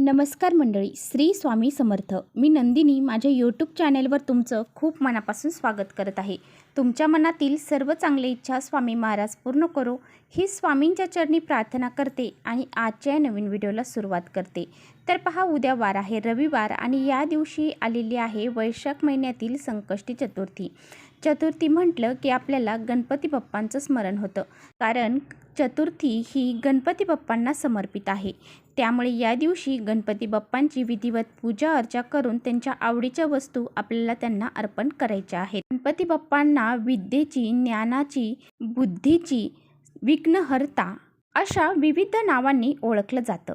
नमस्कार मंडळी, श्री स्वामी समर्थ. मी नंदिनी माझ्या यूट्यूब चॅनेलवर तुमचं खूप मनापासून स्वागत करत आहे. तुमच्या मनातील सर्व चांगली इच्छा स्वामी महाराज पूर्ण करो ही स्वामींच्या चरणी प्रार्थना करते आणि आजच्या नवीन व्हिडिओला सुरुवात करते. तर पहा, उद्या वार आहे रविवार आणि या दिवशी आलेली आहे वैशाख महिन्यातील संकष्टी चतुर्थी. चतुर्थी म्हटलं की आपल्याला गणपती बाप्पांचं स्मरण होतं, कारण चतुर्थी ही गणपती बाप्पांना समर्पित आहे. त्यामुळे या दिवशी गणपती बाप्पांची विधिवत पूजा अर्चा करून त्यांच्या आवडीच्या वस्तू आपल्याला त्यांना अर्पण करायच्या आहेत. गणपती बाप्पांना विद्येची, ज्ञानाची, बुद्धीची, विघ्नहर्ता अशा विविध नावांनी ओळखलं जातं.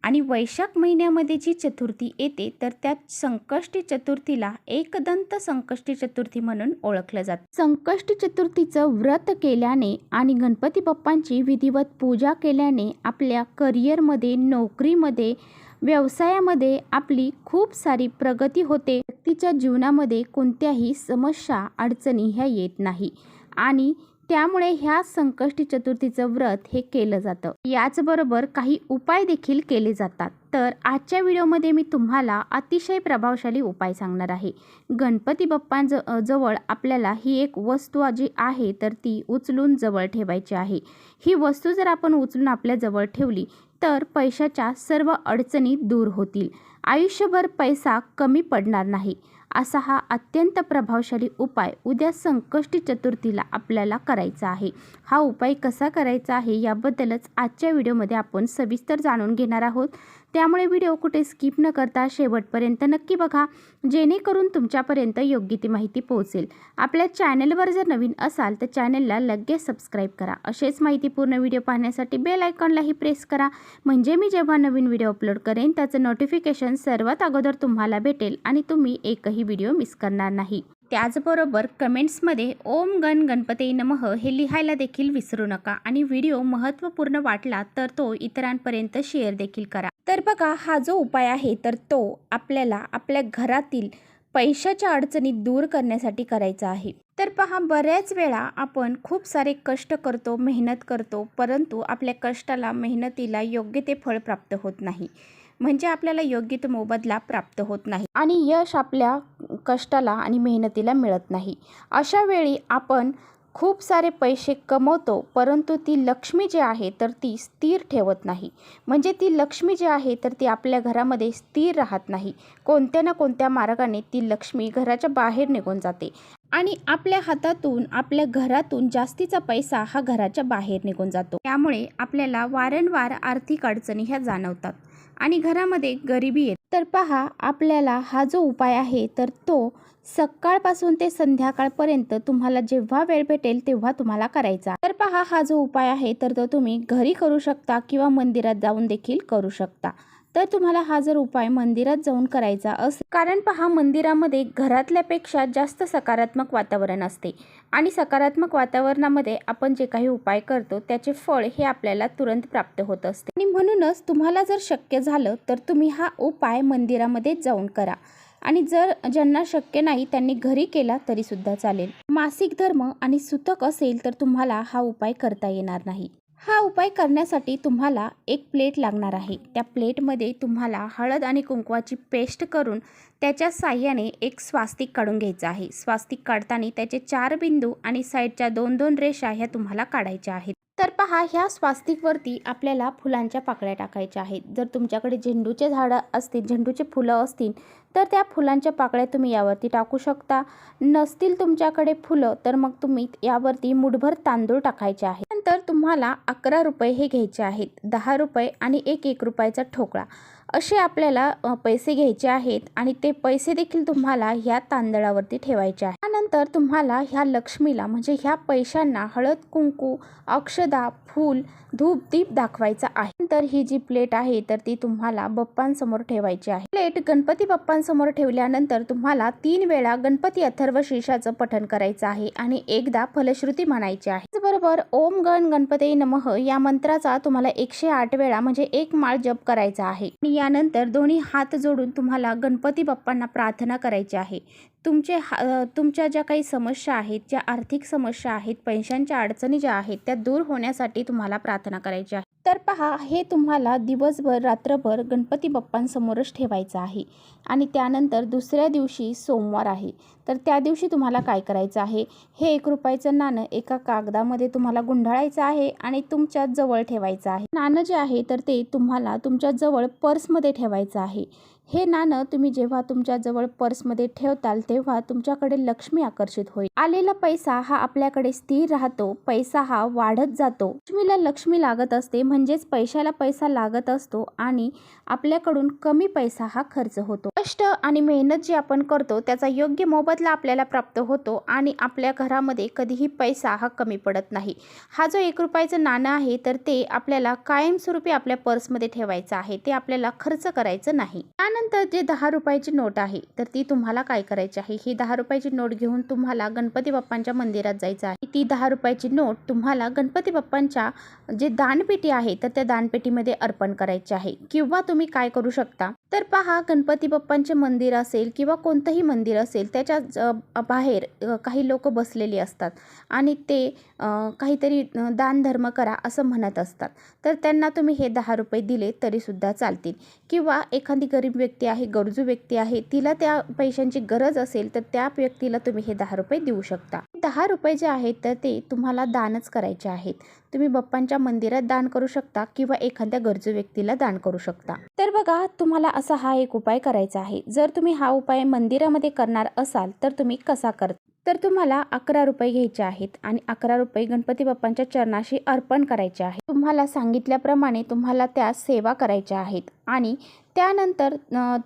आणि वैशाख महिन्यामध्ये जी चतुर्थी येते तर त्या संकष्टी चतुर्थीला एकदंत संकष्टी चतुर्थी म्हणून ओळखलं जातं. संकष्टी चतुर्थीचं व्रत केल्याने आणि गणपती बाप्पांची विधिवत पूजा केल्याने आपल्या करिअरमध्ये, नोकरीमध्ये, व्यवसायामध्ये आपली खूप सारी प्रगती होते. व्यक्तीच्या जीवनामध्ये कोणत्याही समस्या, अडचणी ह्या येत नाही आणि त्यामुळे ह्या संकष्टी चतुर्थीचं व्रत हे केलं जातं. याचबरोबर काही उपाय देखील केले जातात. तर आजच्या व्हिडिओमध्ये मी तुम्हाला अतिशय प्रभावशाली उपाय सांगणार आहे. गणपती बाप्पांजवळ आपल्याला ही एक वस्तू जी आहे तर ती उचलून जवळ ठेवायची आहे. ही वस्तू जर आपण उचलून आपल्या जवळ ठेवली तर पैशाच्या सर्व अडचणी दूर होतील. आयुष्यभर पैसा कमी पडणार नाही. असा हा अत्यंत प्रभावशाली उपाय उद्या संकष्टी चतुर्थीला आपल्याला करायचा आहे. हा उपाय कसा करायचा आहे याबद्दलच आजच्या व्हिडिओमध्ये आपण सविस्तर जाणून घेणार आहोत. त्यामुळे व्हिडिओ कुठे स्किप न करता शेवटपर्यंत नक्की बघा, जेणेकरून तुमच्यापर्यंत योग्य ती माहिती पोहोचेल. आपल्या चॅनलवर जर नवीन असाल तर चॅनलला लगेच सबस्क्राईब करा. असेच माहितीपूर्ण व्हिडिओ पाहण्यासाठी बेल आयकॉनलाही प्रेस करा, म्हणजे मी जेव्हा नवीन व्हिडिओ अपलोड करेन त्याचं नोटिफिकेशन सर्वात अगोदर तुम्हाला भेटेल आणि तुम्ही एकही व्हिडिओ मिस करणार नाही. त्याचबरोबर कमेंट्समध्ये ओम गण गणपती नमः हे लिहायला देखील विसरू नका आणि व्हिडिओ महत्त्वपूर्ण वाटला तर तो इतरांपर्यंत शेअर देखील करा. तर बघा, हा जो उपाय आहे तर तो आपल्याला आपल्या घरातील पैशाच्या अडचणी दूर करण्यासाठी करायचा आहे. तर पहा, बऱ्याच वेळा आपण खूप सारे कष्ट करतो, मेहनत करतो, परंतु आपल्या कष्टाला, मेहनतीला योग्य ते फळ प्राप्त होत नाही. म्हणजे आपल्याला योग्य तो मोबदला प्राप्त होत नाही आणि यश आपल्या कष्टाला आणि मेहनतीला मिळत नाही. अशा वेळी आपण खूप सारे पैसे कमवतो, परंतु ती लक्ष्मी जी आहे तर ती स्थिर ठेवत नाही. म्हणजे ती लक्ष्मी जी आहे तर ती आपल्या घरामध्ये स्थिर राहत नाही. कोणत्या ना कोणत्या मार्गाने ती लक्ष्मी घराच्या बाहेर निघून जाते आणि आपल्या हातातून, आपल्या घरातून जास्तीचा पैसा हा घराच्या बाहेर निघून जातो. त्यामुळे आपल्याला वारंवार आर्थिक अडचणी ह्या जाणवतात आणि घरामध्ये गरिबी येते. तर पहा, आपल्याला हा जो उपाय आहे तर तो सकाळपासून ते संध्याकाळपर्यंत तुम्हाला जेव्हा वेळ भेटेल तेव्हा तुम्हाला करायचा. तर पहा, हा जो उपाय आहे तर तो तुम्ही घरी करू शकता किंवा मंदिरात जाऊन देखील करू शकता. तर तुम्हाला हा जर उपाय मंदिरात जाऊन करायचा असेल, कारण पहा, मंदिरामध्ये घरातल्यापेक्षा जास्त सकारात्मक वातावरण असते आणि सकारात्मक वातावरणामध्ये आपण जे काही उपाय करतो त्याचे फळ हे आपल्याला तुरंत प्राप्त होत असते. आणि म्हणूनच तुम्हाला जर शक्य झालं तर तुम्ही हा उपाय मंदिरामध्ये जाऊन करा आणि जर ज्यांना शक्य नाही त्यांनी घरी केला तरी सुद्धा चालेल. मासिक धर्म आणि सुतक असेल तर तुम्हाला हा उपाय करता येणार नाही. हा उपाय करण्यासाठी तुम्हाला एक प्लेट लागणार आहे. त्या प्लेटमध्ये तुम्हाला हळद आणि कुंकवाची पेस्ट करून त्याच्या साह्याने एक स्वास्तिक काढून घ्यायचं आहे. स्वास्तिक काढताना त्याचे 4 बिंदू आणि साईडच्या 2-2 रेषा ह्या तुम्हाला काढायच्या आहेत. तर पहा, ह्या स्वास्तिकवरती आपल्याला फुलांच्या पाकळ्या टाकायच्या आहेत. जर तुमच्याकडे झेंडूचे झाडं असतील, झेंडूचे फुलं असतील तर त्या फुलांच्या पाकळ्या तुम्ही यावरती टाकू शकता. नसतील तुमच्याकडे फुलं तर मग तुम्ही यावरती मुठभर तांदूळ टाकायचे आहेत. नंतर तुम्हाला 11 रुपये हे घ्यायचे आहेत. 10 रुपये आणि एक रुपयाचा ठोकळा असे आपल्याला पैसे घ्यायचे आहेत आणि ते पैसे देखील तुम्हाला ह्या तांदळावरती ठेवायचे आहे. त्यानंतर तुम्हाला ह्या लक्ष्मीला, म्हणजे ह्या पैशांना हळद, कुंकू, अक्षदा, फूल, धूप, दीप दाखवायचा आहे. नंतर ही जी प्लेट आहे तर ती तुम्हाला बाप्पांसमोर ठेवायची आहे. प्लेट गणपती बाप्पांसमोर ठेवल्यानंतर तुम्हाला 3 वेळा गणपती अथर्व शीर्षाचं पठण करायचं आहे आणि एकदा फलश्रुती म्हणायची आहे. त्याचबरोबर ओम गण गणपती नमः या मंत्राचा तुम्हाला 108 वेळा म्हणजे 1 माळ जप करायचा आहे. आणि यानंतर दोन्ही हात जोडून तुम्हाला गणपती बाप्पांना प्रार्थना करायची आहे. तुमच्या ज्या काही समस्या आहेत, ज्या आर्थिक समस्या आहेत, पैशांच्या अडचणी ज्या आहेत त्या दूर होण्यासाठी तुम्हाला प्रार्थना करायची आहे. तर पहा, हे तुम्हाला दिवसभर रात्रभर गणपती बाप्पांसमोरच ठेवायचं आहे. आणि त्यानंतर दुसऱ्या दिवशी सोमवार आहे, तर त्या दिवशी तुम्हाला काय करायचं आहे, हे 1 रुपयाचं नाणं एका कागदामध्ये तुम्हाला गुंडाळायचं आहे आणि तुमच्या जवळ ठेवायचं आहे. नाणं जे आहे तर ते तुम्हाला तुमच्या जवळ पर्समध्ये ठेवायचं आहे. हे नाणं तुम्ही जेव्हा तुमच्या जवळ पर्समध्ये ठेवताल तेव्हा तुमच्याकडे लक्ष्मी आकर्षित होईल. आलेला पैसा हा आपल्याकडे स्थिर राहतो, पैसा हा वाढत जातो. लक्ष्मीला लक्ष्मी लागत असते, म्हणजेच पैशाला पैसा लागत असतो आणि आपल्याकडून कमी पैसा हा खर्च होतो. कष्ट आणि मेहनत जी आपण करतो त्याचा योग्य मोबदला आपल्याला प्राप्त होतो आणि आपल्या घरामध्ये कधीही पैसा हा कमी पडत नाही. हा जो 1 रुपयाचं नाणं आहे तर ते आपल्याला कायमस्वरूपी आपल्या पर्समध्ये ठेवायचं आहे, ते आपल्याला खर्च करायचं नाही. त्यानंतर जे 10 रुपयाची नोट आहे तर ती तुम्हाला काय करायची आहे, ही 10 रुपयाची नोट घेऊन तुम्हाला गणपती बाप्पांच्या मंदिरात जायचं आहे. ती 10 रुपयाची नोट तुम्हाला गणपती बाप्पांच्या जे दानपेटी आहे तर त्या दानपेटीमध्ये अर्पण करायची आहे. किंवा तुम्ही काय करू शकता, तर पहा, गणपती बाप्पांचे मंदिर असेल किंवा कोणतंही मंदिर असेल त्याच्या बाहेर काही लोक बसलेली असतात आणि ते काहीतरी दानधर्म करा असं म्हणत असतात. तर त्यांना तुम्ही हे 10 रुपये दिले तरीसुद्धा चालतील. किंवा एखादी गरीब व्यक्ती आहे, गरजू व्यक्ती आहे, तिला त्या पैशांची गरज असेल तर त्या व्यक्तीला तुम्ही हे 10 रुपये देऊ शकता. 10 रुपये जे आहेत तर ते तुम्हाला दानच करायचे आहेत. तुम्ही बाप्पांच्या मंदिरात दान करू शकता किंवा एखाद्या गरजू व्यक्तीला दान करू शकता. तर बघा, तुम्हाला असा हा एक उपाय करायचा आहे. जर तुम्ही हा उपाय मंदिरामध्ये करणार असाल तर तुम्ही कसा करता, तर तुम्हाला 11 रुपये घ्यायचे आहेत आणि 11 रुपये गणपती बाप्पांच्या चरणाशी अर्पण करायचे आहे. तुम्हाला सांगितल्याप्रमाणे तुम्हाला त्या सेवा करायच्या आहेत आणि त्यानंतर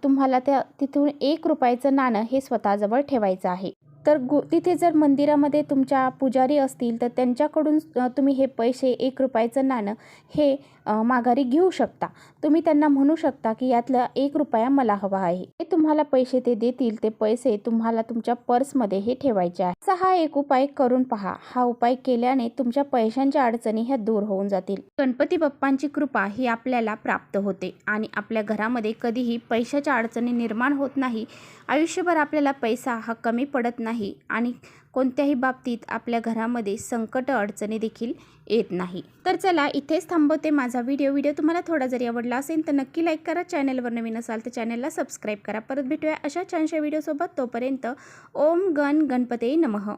तुम्हाला त्या तिथून 1 रुपयाचं नाणं हे स्वतःजवळ ठेवायचं आहे. तर तिथे जर मंदिरामध्ये तुमच्या पुजारी असतील तर त्यांच्याकडून तुम्ही हे पैसे 1 रुपयाचं नाणं हे माघारी घेऊ शकता. तुम्ही त्यांना म्हणू शकता की यातला 1 रुपया मला हवा आहे. ते तुम्हाला पैसे ते देतील. ते पैसे तुम्हाला तुमच्या पर्समध्ये हे ठेवायचे आहे. असा हा एक उपाय करून पहा. हा उपाय केल्याने तुमच्या पैशांच्या अडचणी ह्या दूर होऊन जातील. गणपती बाप्पांची कृपा ही आपल्याला प्राप्त होते आणि आपल्या घरामध्ये कधीही पैशाच्या अडचणी निर्माण होत नाही. आयुष्यभर आपल्याला पैसा हा कमी पडत नाही आणि कोणत्याही बाबतीत आपल्या घरामध्ये संकट अडचणी देखील येत नाही. तर चला, इथेच थांबवते माझा व्हिडिओ तुम्हाला थोडा जरी आवडला असेल तर नक्की लाईक करा. चॅनलवर नवीन असाल तर चॅनलला सबस्क्राईब करा. परत भेटूया अशा छानशा व्हिडिओसोबत. तोपर्यंत ओम गण गणपते नमः.